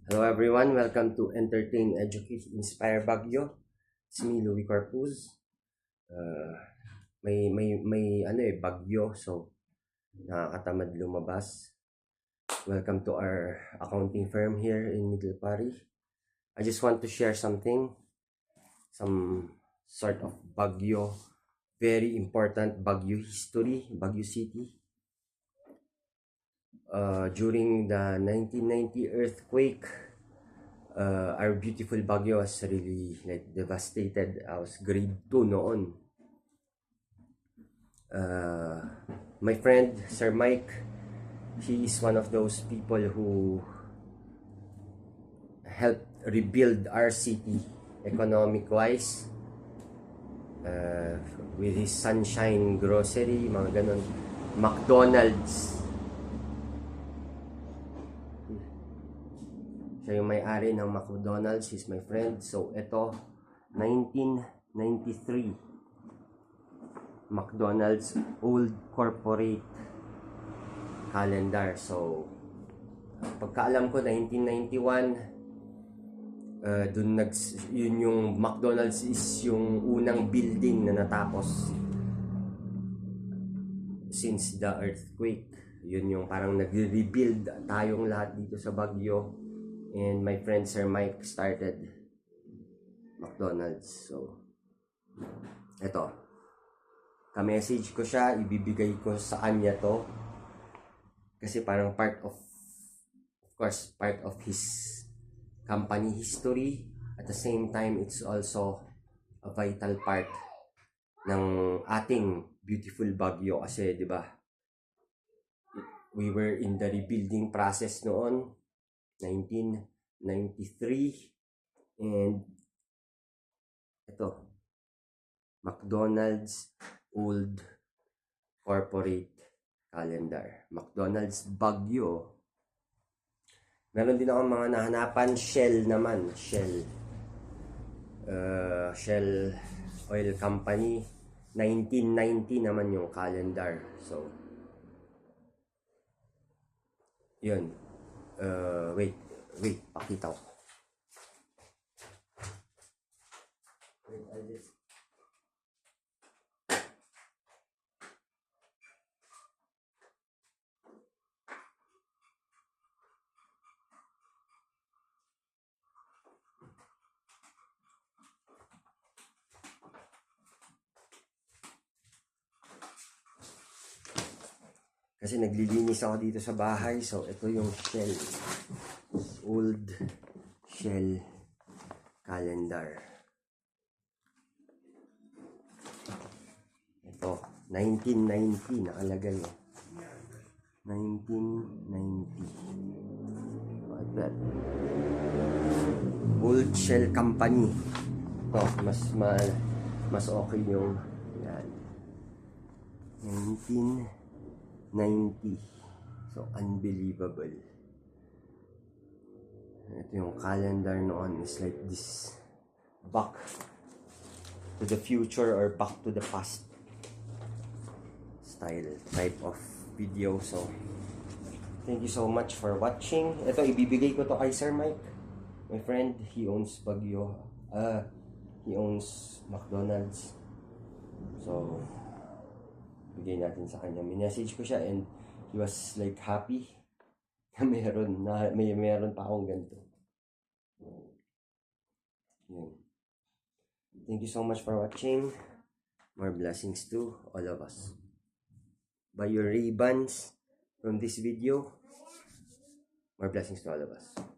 Hello everyone, welcome to Entertain, Educate, Inspire Baguio. It's me, Louie Corpuz. May bagyo, so nakakatamad lumabas. Welcome to our accounting firm here in Middle Pari. I just want to share something, some sort of bagyo, very important Baguio history, Baguio City. During the 1990 earthquake, our beautiful Baguio was really devastated. I was grade 2 noon. My friend Sir Mike, he is one of those people who helped rebuild our city economic wise, with his Sunshine Grocery, mga ganon, McDonald's. Siya yung may-ari ng McDonald's, he's my friend. So ito, 1993, McDonald's Old Corporate Calendar. So pagkaalam ko, 1991, yun yung McDonald's is yung unang building na natapos since the earthquake. Yun yung parang nag-rebuild tayong lahat dito sa Baguio. And my friend Sir Mike started McDonald's. So eto, ka-message ko siya, ibibigay ko sa kanya to kasi parang part of course, part of his company history. At the same time, it's also a vital part ng ating beautiful Baguio kasi, di ba, we were in the rebuilding process noon, 1993, and ito, McDonald's Old Corporate Calendar, McDonald's Baguio. Meron din ako mga nahanapan, Shell naman, Shell Oil Company, 1990 naman yung calendar. So yun. Wait, pakita ko. Wait, I just... Kasi naglilinis ako dito sa bahay. So ito yung Shell, Old Shell Calendar. Ito, 1990 nakalagay. 1990. Like that. Old Shell Company. Ito, mas okay yung yan. 1990. So unbelievable. Ito yung calendar noon is like this, back to the future or back to the past style type of video. So thank you so much for watching. Ito, ibibigay ko to kay Sir Mike, my friend. He owns Baguio, he owns McDonald's. So bigay natin sa kanya. Minessage ko siya and he was like happy na meron pa akong ganito. Yun. Thank you so much for watching. More blessings to all of us. Buy your ribbons from this video. More blessings to all of us.